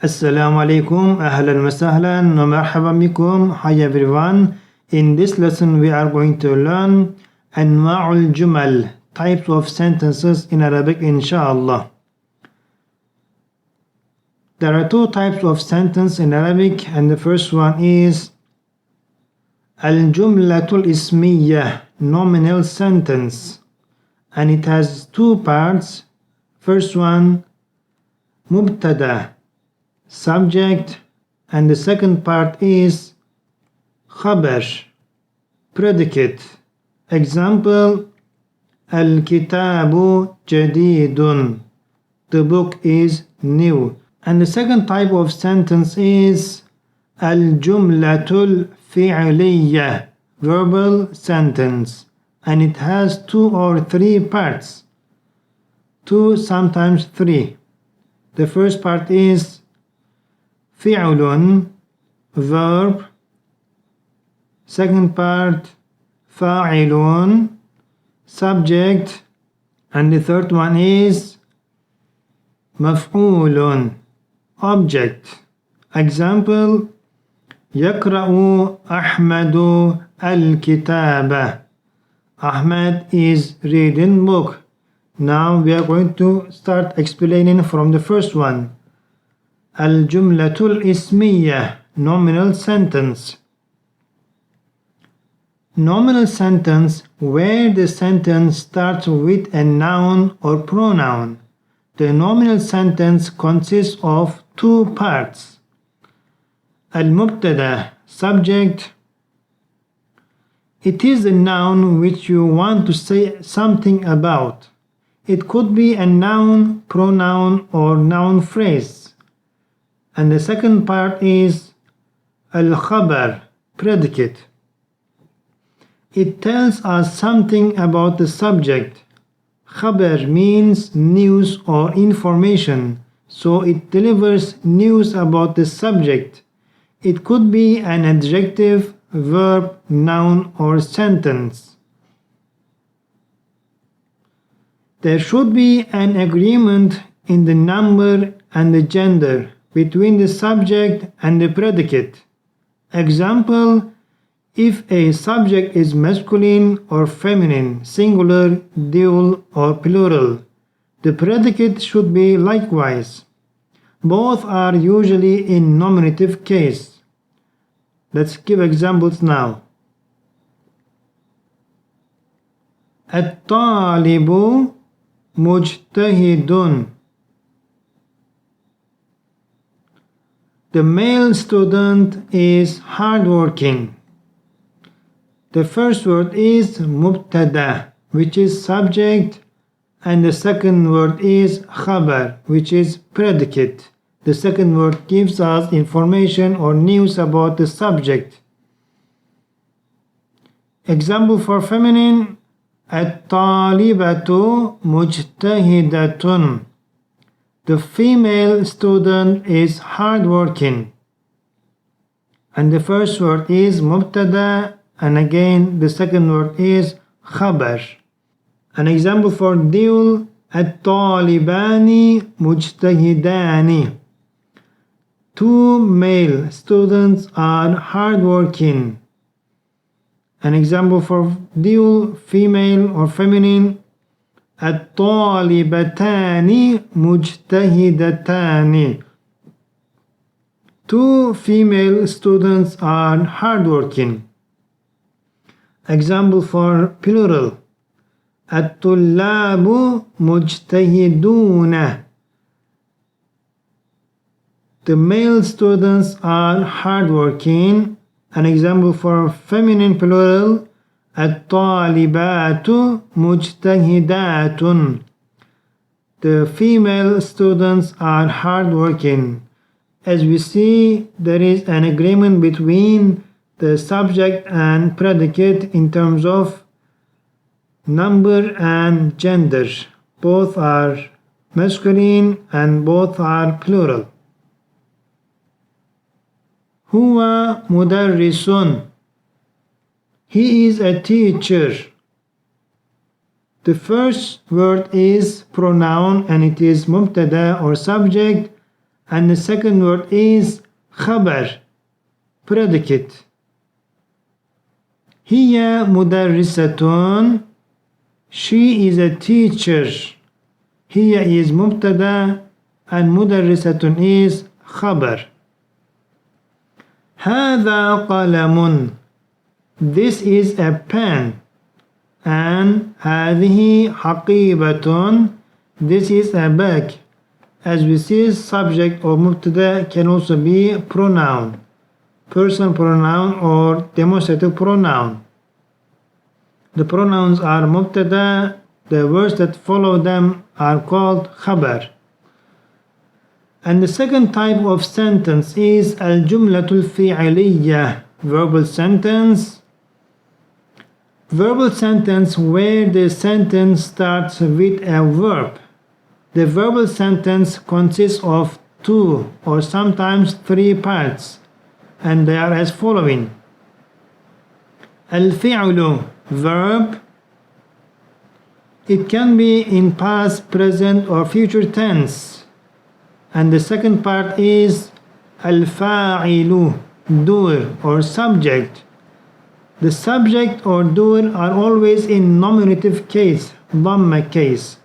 Assalamu alaikum, ahlan wa sahlan, wa marhaban bikum. Hi everyone. In this lesson we are going to learn أنواع الجمل, types of sentences in Arabic inshallah. There are two types of sentence in Arabic, and the first one is الجملة الاسمية, nominal sentence, and it has two parts. First one, مبتدأ, subject, and the second part is خبر, predicate. Example, الكتاب جديد, the book is new. And the second type of sentence is الجملة الفعلية, verbal sentence, and it has two or three parts, two, sometimes three. The first part is فعل, verb. Second part, فاعل, subject. And the third one is مفعول, object. Example, يقرأ أحمد الكتاب. Ahmed is reading book. Now we are going to start explaining from the first one. الجملة الاسمية, nominal sentence. Nominal sentence where the sentence starts with a noun or pronoun. The nominal sentence consists of two parts. المبتدأ, subject. It is a noun which you want to say something about. It could be a noun, pronoun, or noun phrase. And the second part is الخبر, predicate. It tells us something about the subject. خبر means news or information, so it delivers news about the subject. It could be an adjective, verb, noun, or sentence. There should be an agreement in the number and the gender between the subject and the predicate. Example, if a subject is masculine or feminine, singular, dual, or plural, the predicate should be likewise. Both are usually in nominative case. Let's give examples now. الطالب مجتهد. The male student is hardworking. The first word is مبتدأ, which is subject, and the second word is خبر, which is predicate. The second word gives us information or news about the subject. Example for feminine, الطالبة مجتهدة. The female student is hardworking. And the first word is مبتدأ, and again the second word is خبر. An example for dual, الطالبان مجتهدان. Two male students are hardworking. An example for dual, female or feminine, الطالبتان مجتهدتان. Two female students are hardworking. Example for plural, الطلاب مجتهدون. The male students are hardworking. An example for feminine plural, الطالبات مجتهدات. The female students are hardworking. As we see, there is an agreement between the subject and predicate in terms of number and gender. Both are masculine and both are plural. هو مدرس. He is a teacher. The first word is pronoun and it is مبتدأ or subject, And the second word is خبر, predicate. هي مدرسة. She is a teacher. هي is مبتدأ and مدرسة is خبر. هذا قلم. This is a pen. And هذه حقيبة. This is a bag. As we see, subject or مبتدأ can also be pronoun, person pronoun or demonstrative pronoun. The pronouns are مبتدأ. The words that follow them are called خبر. And the second type of sentence is الجملة الفعلية, verbal sentence. Verbal sentence where the sentence starts with a verb. The verbal sentence consists of 2 or sometimes 3 parts, and they are as following. الفعل, verb. It can be in past, present or future tense. And the second part is الفاعل, doer or subject. The subject or doer are always in nominative case, ضمة case.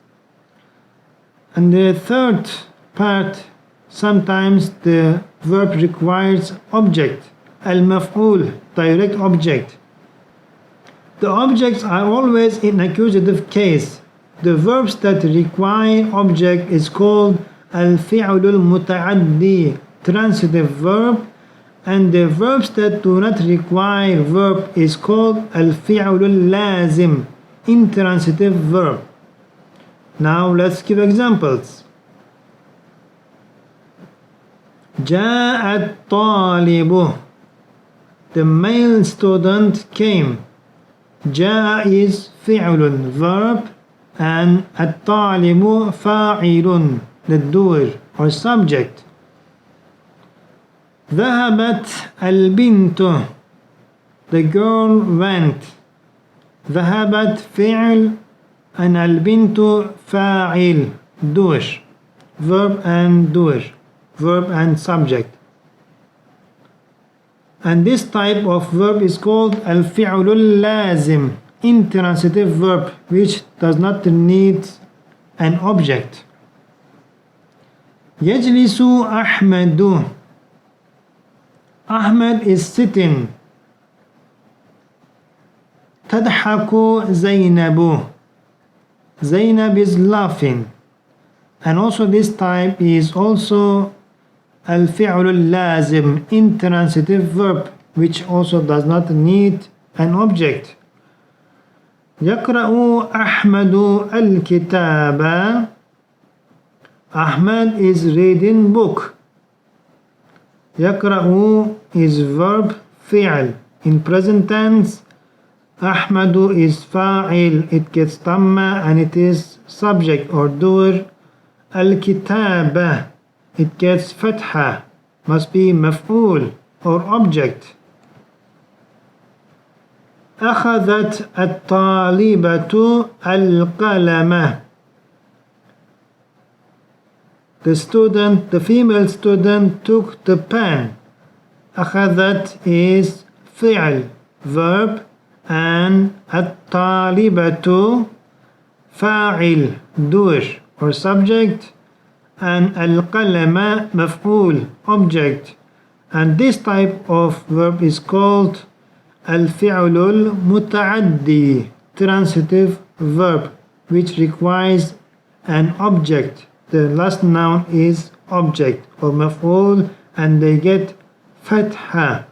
And the third part, sometimes the verb requires object, المفعول, direct object. The objects are always in accusative case. The verbs that require object is called الفعل المتعدي, transitive verb, and the verbs that do not require verb is called الفعل اللازم, intransitive verb. Now let's give examples. جاء الطالب. The male student came. جاء is فعل, verb, and الطالب فاعل, the doer or subject. ذهبت البنت. The girl went. ذهبت فعل and البنت فاعل, doer, verb and doer, verb and subject. And this type of verb is called الفعل اللازم, intransitive verb, which does not need an object. يجلس أحمد. Ahmed is sitting. تضحك زينب. Zainab is laughing. And also this type is also الفعل اللازم, intransitive verb, which also does not need an object. يقرأ أحمد الكتاب. Ahmed is reading book. يقرأ is verb, فعل, in present tense. أحمد is فاعل, it gets ضمة and it is subject or doer. الكتاب, it gets فتحة, must be مفعول or object. أخذت الطالبة القلم. The female student took the pen. أخذت is فعل, verb, and الطالبة فاعل, doer or subject, and القلم مفعول, object. And this type of verb is called الفعل المتعدي, transitive verb, which requires an object. The last noun is object or مفعول, and they get فتحة.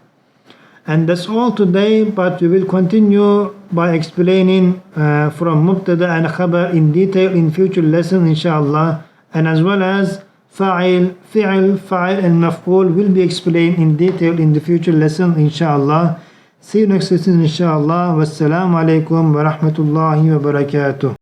And that's all today, but we will continue by explaining from مبتدأ and خبر in detail in future lessons inshallah, and as well as فاعل, فعل, فاعل and مفعول will be explained in detail in the future lesson inshallah. See you next lesson inshallah. Wassalamu alaikum wa rahmatullahi wa barakatuh.